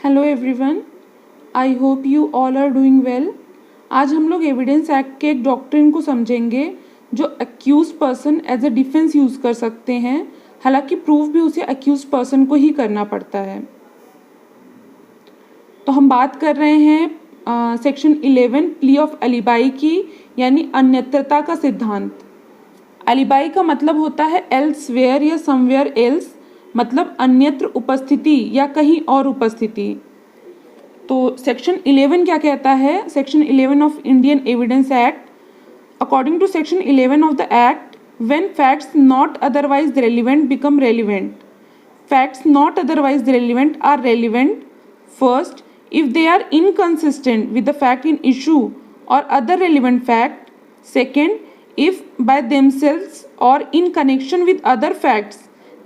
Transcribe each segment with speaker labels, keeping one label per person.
Speaker 1: Hello everyone, I hope you all are doing well. आज हम लोग एविडेंस एक्ट के एक डॉक्ट्रिन को समझेंगे जो accused person as a defence use कर सकते हैं, हालांकि प्रूफ भी उसे अक्यूज पर्सन को ही करना पड़ता है। तो हम बात कर रहे हैं सेक्शन 11 प्ली ऑफ अलिबाई की, यानी अन्यत्रता का सिद्धांत। अलिबाई का मतलब होता है एल्सवेयर या समवेयर एल्स, मतलब अन्यत्र उपस्थिति या कहीं और उपस्थिति। तो सेक्शन 11 क्या कहता है? Section 11 of Indian evidence act, according to section 11 of the act, when facts not otherwise relevant become relevant, facts not otherwise relevant are relevant first if they are inconsistent with the fact in issue or other relevant fact, second if by themselves or in connection with other facts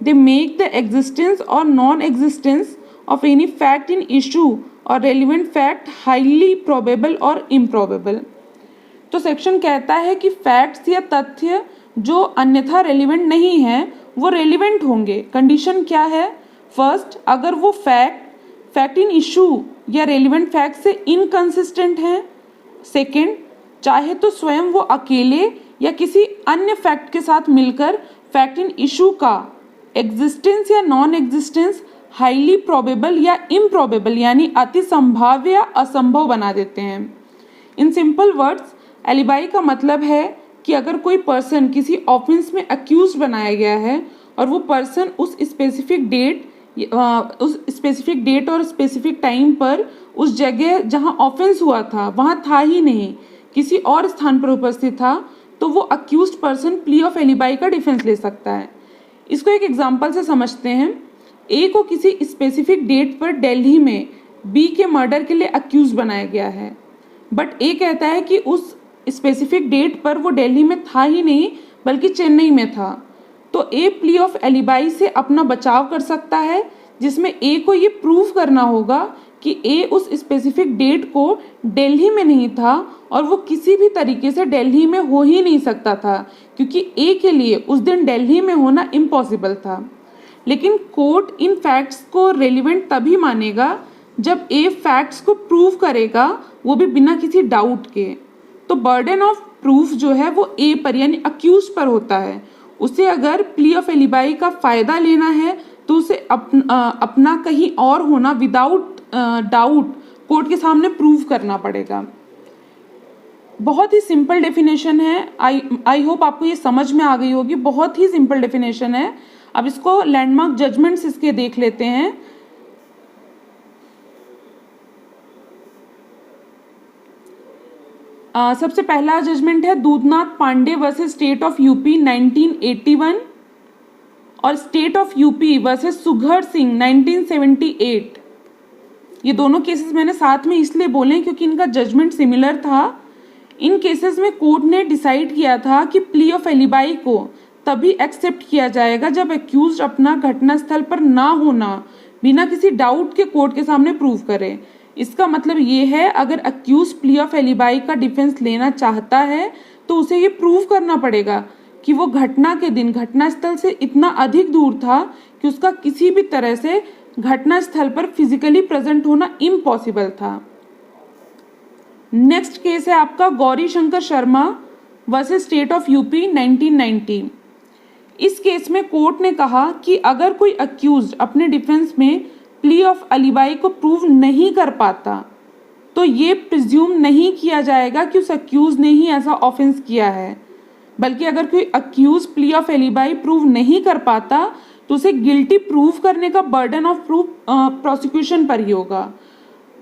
Speaker 1: they make the existence or non-existence of any fact in issue or relevant fact highly probable or improbable। तो section कहता है कि facts या तथ्य जो अन्यथा relevant नहीं है वो रेलिवेंट होंगे। कंडीशन क्या है? फर्स्ट, अगर वो फैक्ट इन इशू या रेलिवेंट फैक्ट से इनकंसिस्टेंट हैं। सेकेंड, चाहे तो स्वयं वो अकेले या किसी अन्य फैक्ट के साथ मिलकर फैक्ट इन इशू का एग्जिस्टेंस या नॉन एग्जिस्टेंस हाईली प्रोबेबल या इम्प्रोबेबल यानी अति संभाव्य या असंभव बना देते हैं। इन सिंपल वर्ड्स, एलिबाई का मतलब है कि अगर कोई पर्सन किसी ऑफेंस में अक्यूज बनाया गया है और वो पर्सन उस स्पेसिफिक डेट और स्पेसिफिक टाइम पर उस जगह जहां ऑफेंस हुआ था वहां था ही नहीं, किसी और स्थान पर उपस्थित था, तो वो accused person plea of alibi का डिफेंस ले सकता है। इसको एक एग्जांपल से समझते हैं। ए को किसी स्पेसिफिक डेट पर दिल्ली में बी के मर्डर के लिए अक्यूज बनाया गया है, बट ए कहता है कि उस स्पेसिफिक डेट पर वो दिल्ली में था ही नहीं बल्कि चेन्नई में था। तो ए प्ली ऑफ एलिबाई से अपना बचाव कर सकता है, जिसमें ए को ये प्रूव करना होगा कि ए उस स्पेसिफिक डेट को दिल्ली में नहीं था और वो किसी भी तरीके से दिल्ली में हो ही नहीं सकता था, क्योंकि ए के लिए उस दिन दिल्ली में होना इम्पॉसिबल था। लेकिन कोर्ट इन फैक्ट्स को रेलिवेंट तभी मानेगा जब ए फैक्ट्स को प्रूव करेगा, वो भी बिना किसी डाउट के। तो बर्डन ऑफ प्रूफ जो है वो ए पर यानी अक्यूज पर होता है। उसे अगर प्ली ऑफ एलिबाई का फायदा लेना है तो उसे अपना कहीं और होना विदाउट डाउट कोर्ट के सामने प्रूव करना पड़ेगा। बहुत ही सिंपल डेफिनेशन है। आई होप आपको ये समझ में आ गई होगी। बहुत ही सिंपल डेफिनेशन है। अब इसको लैंडमार्क जजमेंट्स इसके देख लेते हैं। सबसे पहला जजमेंट है Dudhnath Pandey versus state of UP 1981 और state of UP versus Sughar Singh 1978। ये दोनों केसेस मैंने साथ में इसलिए बोले क्योंकि इनका जजमेंट सिमिलर था। इन केसेस में कोर्ट ने डिसाइड किया था कि प्ली ऑफ एलिबाई को तभी एक्सेप्ट किया जाएगा जब एक्यूज्ड अपना घटनास्थल पर ना होना बिना किसी डाउट के कोर्ट के सामने प्रूव करे। इसका मतलब ये है, अगर अक्यूज प्ली ऑफ एलिबाई का डिफेंस लेना चाहता है तो उसे ये प्रूव करना पड़ेगा कि वो घटना के दिन घटनास्थल से इतना अधिक दूर था कि उसका किसी भी तरह से घटनास्थल पर फिजिकली प्रेजेंट होना इम्पॉसिबल था। नेक्स्ट केस है आपका Gauri Shankar Sharma versus state of UP 1990। इस केस में कोर्ट ने कहा कि अगर कोई अक्यूज्ड अपने डिफेंस में प्ली ऑफ एलिबाई को प्रूव नहीं कर पाता तो ये प्रिज्यूम नहीं किया जाएगा कि उस अक्यूज ने ही ऐसा ऑफेंस किया है, बल्कि अगर कोई accused plea of alibi prove नहीं कर पाता तो उसे गिल्टी प्रूव करने का बर्डन ऑफ प्रूफ प्रोसिक्यूशन पर ही होगा।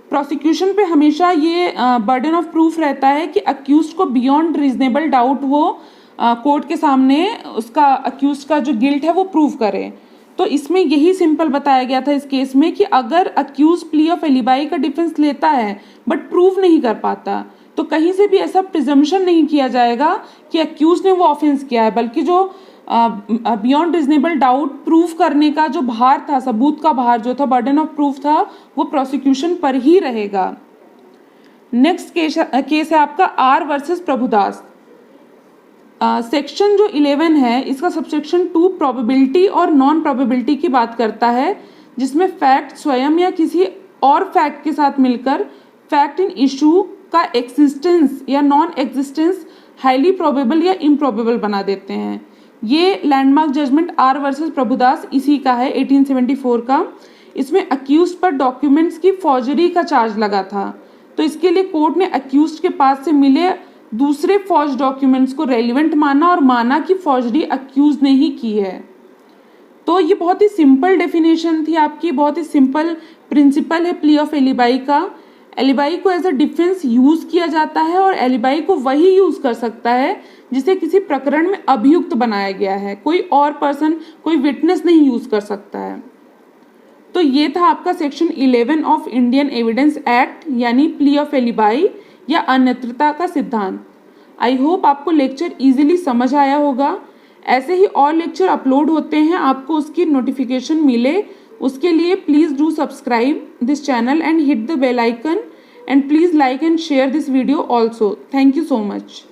Speaker 1: प्रोसिक्यूशन पे हमेशा ये बर्डन ऑफ प्रूफ रहता है कि अक्यूज को बियॉन्ड रीजनेबल डाउट वो कोर्ट के सामने उसका अक्यूज का जो गिल्ट है वो प्रूव करे। तो इसमें यही सिंपल बताया गया था इस केस में कि अगर अक्यूज प्ली ऑफ एलिबाई का डिफेंस लेता है बट प्रूव नहीं कर पाता तो कहीं से भी ऐसा प्रिजम्पशन नहीं किया जाएगा कि अक्यूज ने वो ऑफेंस किया है, बल्कि जो बियॉन्ड रीजनेबल डाउट प्रूव करने का जो भार था, सबूत का भार जो था, बर्डन ऑफ प्रूफ था, वो प्रोसिक्यूशन पर ही रहेगा। नेक्स्ट केस है आपका आर वर्सेस प्रभुदास। सेक्शन जो 11 है इसका सबसेक्शन 2 प्रोबेबिलिटी और नॉन प्रोबेबिलिटी की बात करता है, जिसमें फैक्ट स्वयं या किसी और फैक्ट के साथ मिलकर फैक्ट इन इशू का एक्सिस्टेंस या नॉन एग्जिस्टेंस हाईली प्रोबेबल या इम्प्रोबेबल बना देते हैं। ये landmark judgment R versus Prabhudas इसी का है 1874 का। इसमें अक्यूज पर डॉक्यूमेंट्स की फॉर्जरी का चार्ज लगा था, तो इसके लिए कोर्ट ने अक्यूज के पास से मिले दूसरे फॉर्ज डॉक्यूमेंट्स को रेलिवेंट माना और माना कि फॉर्जरी अक्यूज ने ही की है। तो ये बहुत ही सिंपल डेफिनेशन थी आपकी, बहुत ही सिंपल प्रिंसिपल है प्ली ऑफ एलिबाई का। एलिबाई को एज अ डिफेंस यूज किया जाता है और एलिबाई को वही यूज कर सकता है जिसे किसी प्रकरण में अभियुक्त बनाया गया है, कोई और पर्सन, कोई विटनेस नहीं यूज कर सकता है। तो ये था आपका section 11 of Indian evidence act यानी प्ली ऑफ एलिबाई या अन्यत्रता का सिद्धांत। आई होप आपको लेक्चर इजीली समझ आया होगा। ऐसे ही और लेक्चर अपलोड होते हैं, आपको उसकी नोटिफिकेशन मिले उसके लिए please do subscribe this channel and hit the bell icon and please like and share this video also. Thank you so much.